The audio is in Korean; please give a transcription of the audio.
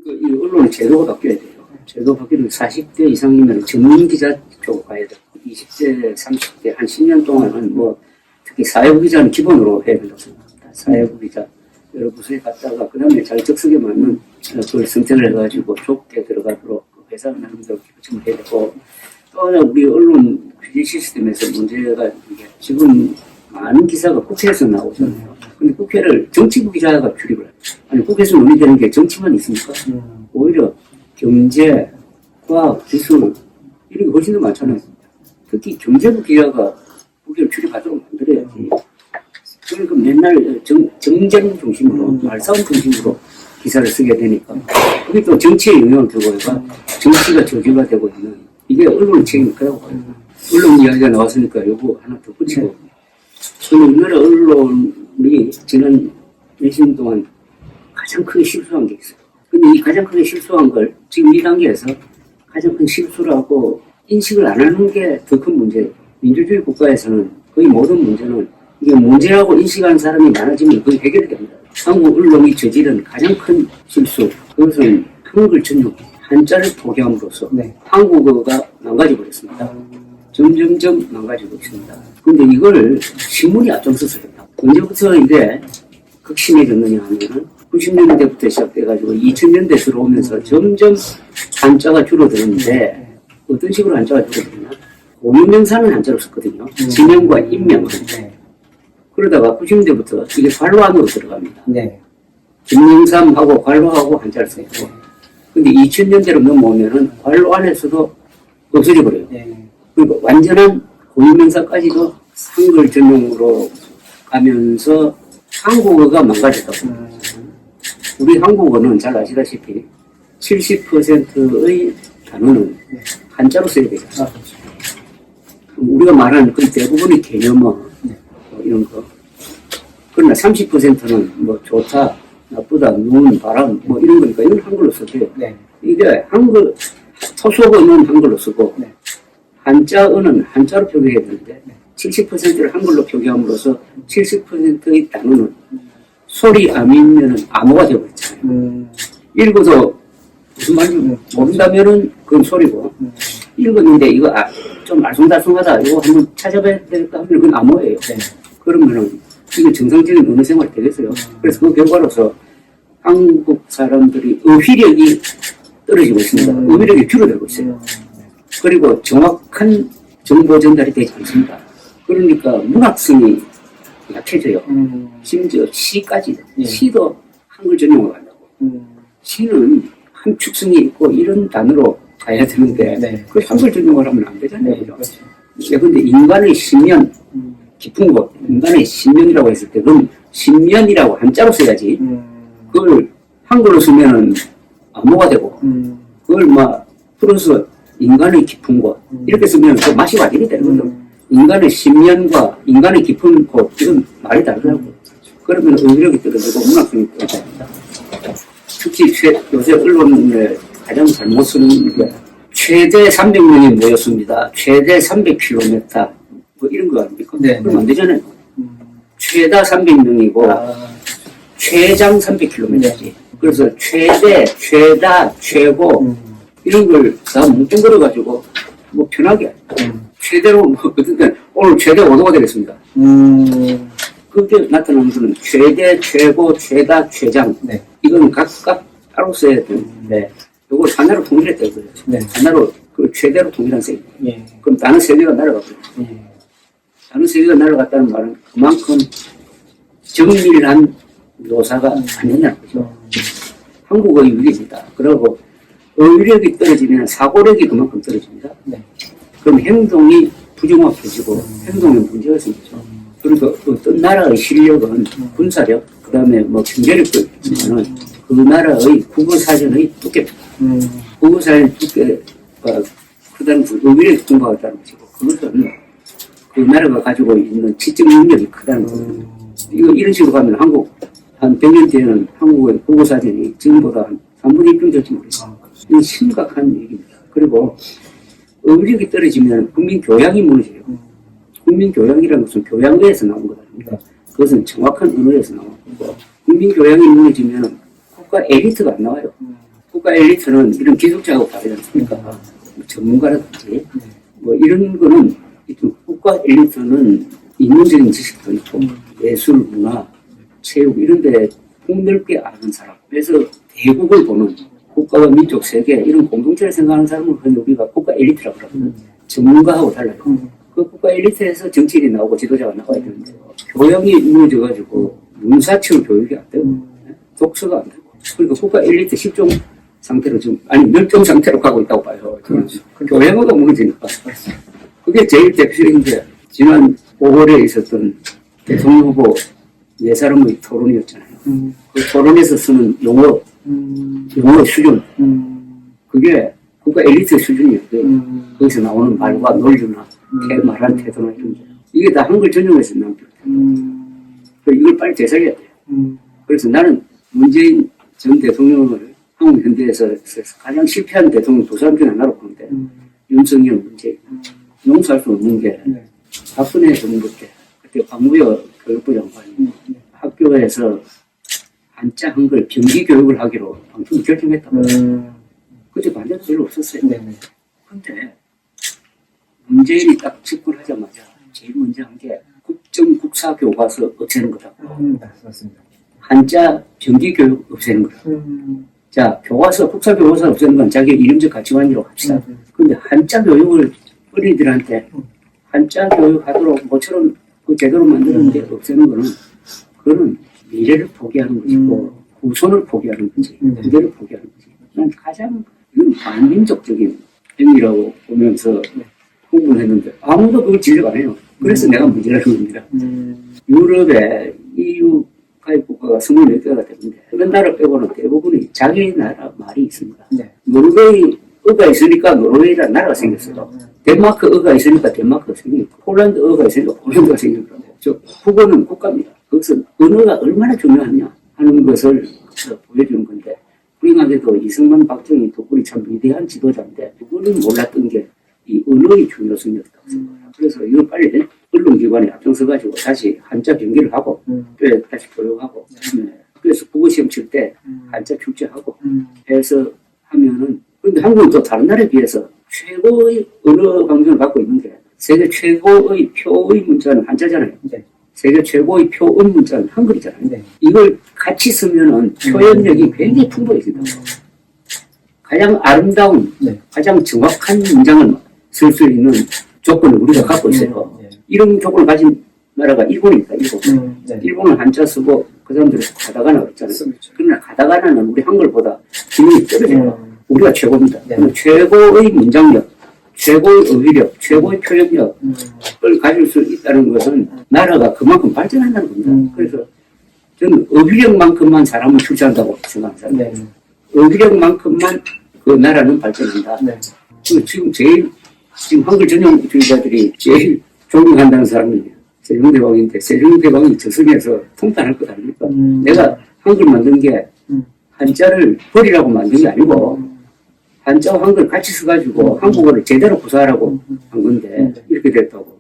이 언론의 제도가 바뀌어야 돼요. 제도가 바뀌면 40대 이상이면 전문 기자 쪽으로 가야 되고, 20대, 30대 한 10년 동안은 뭐, 특히 사회부 기자는 기본으로 해야 된다고 생각합니다. 사회부 기자. 여러 부서에 갔다가, 그 다음에 자기 적성에 맞는 그걸 선택을 해가지고 좁게 들어가도록 회사 나름대로 기부침을 해야 되고, 또 하나 우리 언론 규제 시스템에서 문제가 이게 지금 많은 기사가 국회에서 나오잖아요. 근데 국회를 정치부 기자가 출입을 해요. 아니, 국회에서 논의되는 게 정치만 있습니까? 오히려 경제, 과학, 기술, 이런 게 훨씬 더 많잖아요. 특히 경제부 기자가 국회를 출입하도록 만들어야지. 그러니까 맨날 정쟁 중심으로, 말싸움 중심으로 기사를 쓰게 되니까. 그게 또 정치에 영향을 주고 해가 정치가 저지가 되고 있는, 이게 언론의 책임이 크다고 봐요. 언론 이야기가 나왔으니까 요거 하나 더 붙이고. 우리나라 언론이 지난 몇십 년 동안 가장 크게 실수한 게 있어요. 근데 이 가장 크게 실수한 걸 지금 이 단계에서 가장 큰 실수라고 인식을 안 하는 게 더 큰 문제예요. 민주주의 국가에서는 거의 모든 문제는 이게 문제라고 인식하는 사람이 많아지면 거의 해결이 됩니다. 한국 언론이 저지른 가장 큰 실수, 그것은 한글 전용, 한자를 포기함으로써 한국어가 망가져 버렸습니다. 점점점 망가지고 있습니다. 근데 이걸 신문이 앞장서서 했다. 언제부터 이게 극심해졌느냐 하면은 90년대부터 시작돼가지고 2000년대 들어오면서 점점 한자가 줄어드는데 어떤 식으로 한자가 줄어드냐? 고유명사는 한자로 썼거든요. 지명과 인명은. 그러다가 90년대부터 이게 괄호 안으로 들어갑니다. 김영삼하고 괄호하고 한자를 써요. 근데 2000년대로 넘어오면은 괄호 안에서도 없어져 버려요. 그리고 완전한 고유명사까지도 한글 전용으로 가면서 한국어가 망가졌다고. 우리 한국어는 잘 아시다시피 70%의 단어는 한자로 써야 되잖아요. 우리가 말하는 거의 대부분의 개념어 이런 거. 그러나 30%는 뭐 좋다, 나쁘다, 눈, 바람 뭐 이런 거니까 이건 한글로 써요. 이게 한글 토속어는 한글로 쓰고 한자어는 한자로 표기해야 되는데 70%를 한글로 표기함으로써 70%의 단어는 소리 암이면은 암호가 되어버렸잖아요. 읽어도 무슨 말인지 모른다면은 그건 소리고 읽었는데 이거 좀 알쏭달쏭하다 이거 한번 찾아봐야 될까 하면 그건 암호예요. 그러면은 이게 정상적인 언어 생활이 되겠어요. 그래서 그 결과로서 한국 사람들이 어휘력이 떨어지고 있습니다. 어휘력이 줄어들고 있어요. 그리고 정확한 정보 전달이 되지 않습니다. 그러니까 문학성이 약해져요. 심지어 시까지도. 시도 한글 전용으로 간다고. 시는 함축성이 있고 이런 단어로 가야 되는데 그 한글 전용으로 하면 안 되잖아요. 그런데 인간의 신년, 깊은 곳, 인간의 신년이라고 했을 때 그럼 신년이라고 한자로 써야지. 그걸 한글로 쓰면은 암호가 되고 그걸 막 풀어서 인간의 깊은 곳 이렇게 쓰면 그 맛이 완전히 되는 거죠. 인간의 신년과 인간의 깊은 곳 이건 말이 다르더라고요. 그러면 어휘력이 떨어지고 문학성이 떨어집니다. 특히 요새 언론에 가장 잘못 쓰는 게 최대 300명이 모였습니다. 최대 300km 뭐 이런 거 아닙니까? 그럼 안 되잖아요. 최다 300명이고 최장 300km지. 그래서 최대, 최다, 최고 이런 걸 다 뭉뚱그려가지고 뭐 편하게 최대로 뭐 어쨌든 오늘 최대 5도가 되겠습니다. 그게 나타나는 것은 최대, 최고, 최다, 최장 이건 각각 따로 써야 되는데 이걸 하나로 통일했다 이거예요. 하나로 그 최대로 통일한 셈. 그럼 다른 세계가 날아가거든요. 다른 세계가 날아갔다는 말은 그만큼 정밀한 묘사가 아니냐는 거죠. 한국어의 위기입니다. 그리고 어휘력이 떨어지면 사고력이 그만큼 떨어집니다. 그럼 행동이 부정확해지고 행동에 문제가 생기죠. 그리고 어떤 나라의 실력은 군사력, 그 다음에 뭐 경제력도 있지만은 그 나라의 국어사전의 두께, 국어사전 두께가 크다는 걸 어휘력이 공부하다는 것이고 그것은 그 나라가 가지고 있는 지적 능력이 크다는 거예요. 이거 이런 식으로 가면 한국 한 100년 뒤에는 한국의 국어사전이 지금보다 한 3분의 1 정도 될지 모르겠어요. 이건 심각한 얘기입니다. 그리고 어휘력이 떨어지면 국민 교양이 무너져요. 국민 교양이라는 것은 교양에서 나온 것 아닙니까? 그것은 정확한 언어에서 나온 거고 국민 교양이 무너지면 국가 엘리트가 안 나와요. 국가 엘리트는 이런 기술자하고 다르지 않습니까? 뭐 전문가라든지 뭐 이런 거는 국가 엘리트는 인문적인 지식도 있고 예술, 문화, 체육 이런 데 폭넓게 아는 사람. 그래서 대국을 보는 국가와 민족, 세계 이런 공동체를 생각하는 사람을 흔히 우리가 국가 엘리트라고 그러거든요. 전문가하고 달라요. 그 국가 엘리트에서 정치인이 나오고 지도자가 나와야 되는데 교양이 이루어져가지고 문사층 교육이 안 되고 독서가 안 되고 그러니까 국가 엘리트 10종 상태로 지금 아니 멸종 상태로 가고 있다고 봐요. 그렇죠. 교양어가 무너지니까 그게 제일 대표적인 게 지난 5월에 있었던 대통령 후보 네 사람의 토론이었잖아요. 그 토론에서 쓰는 용어 수준 그게 국가 엘리트 수준이에요. 거기서 나오는 말과 논리나 말하는 태도나 이런 게 이게 다 한글 전용에서 나온 거 이걸 빨리 되살려야 돼요. 그래서 나는 문재인 전 대통령을 한국 현대에서 가장 실패한 대통령 두 사람 중에 하나로 보는데 윤석열, 문재인 용서할 수 없는 게 박근혜 정부 때 그때 박무여 교육부 장관이 학교에서 한자 한글 병기 교육을 하기로 방금 결정했다고. 그때 반대도 별로 없었어요. 그런데 문재인이 딱 집권하자마자 제일 먼저 한 게 국정 국사 교과서 없애는 거라고. 맞습니다. 한자 병기 교육 없애는 거라. 자, 교과서, 국사 교과서 없애는 건 자기 이름적 가치관이라고 합시다. 그런데 한자 교육을 어린이들한테 한자 교육하도록 모처럼 그 제대로 만드는데 없애는 거는 그거는 미래를 포기하는 것이고 후손을 포기하는 거지. 그대를 포기하는 거지. 난 가장 이건 반민족적인 행위라고 보면서 흥분했는데 아무도 그걸 지적 안 해요. 그래서 내가 문제라는 겁니다. 유럽의 EU 가입 국가가 24개가 되는데 다른 나라 빼고는 대부분이 자기 나라 말이 있습니다. 노르웨이어가 있으니까 노르웨이라는 나라가 생겼어요. 덴마크어가 있으니까 덴마크가 생겼고 폴란드어가 있으니까 폴란드가 생겼고 즉 국어는 국가입니다. 거기서 언어가 얼마나 중요하냐 하는 것을 보여주는 건데 불행하게도 이승만, 박정희 두 분이 참 위대한 지도자인데 그분은 몰랐던 게 이 언어의 중요성이었다고 생각합니다. 그래서 이걸 빨리 언론기관에 앞장서가지고 다시 한자 변기를 하고 또 다시 교육하고 그래서 국어시험 칠 때 한자 출제하고 해서 하면은 근데 한국은 또 다른 나라에 비해서 최고의 언어 강점을 갖고 있는 게 세계 최고의 표의 문자는 한자잖아요. 세계 최고의 표음 문자는 한글이잖아요. 이걸 같이 쓰면은 표현력이 굉장히 풍부해진다고. 가장 아름다운, 가장 정확한 문장을 쓸 수 있는 조건을 우리가 갖고 있어요. 이런 조건을 가진 나라가 일본입니다. 일본은 한자 쓰고 그 사람들은 가다가나 있잖아요. 그러나 가다가나는 우리 한글보다 기능이 떨어져요. 우리가 최고입니다. 최고의 문장력, 최고의 어휘력, 최고의 표현력을 가질 수 있다는 것은 나라가 그만큼 발전한다는 겁니다. 그래서 저는 어휘력만큼만 사람을 출세한다고 생각합니다. 어휘력만큼만 그 나라는 발전한다. 지금 한글 전용주의자들이 제일 존경한다는 사람이 세종대왕인데 세종대왕이 저승에서 통탄할 것 아닙니까? 내가 한글 만든 게 한자를 버리라고 만든 게 아니고 한자와 한글 같이 써가지고 한국어를 제대로 구사하라고 한 건데 이렇게 됐다고.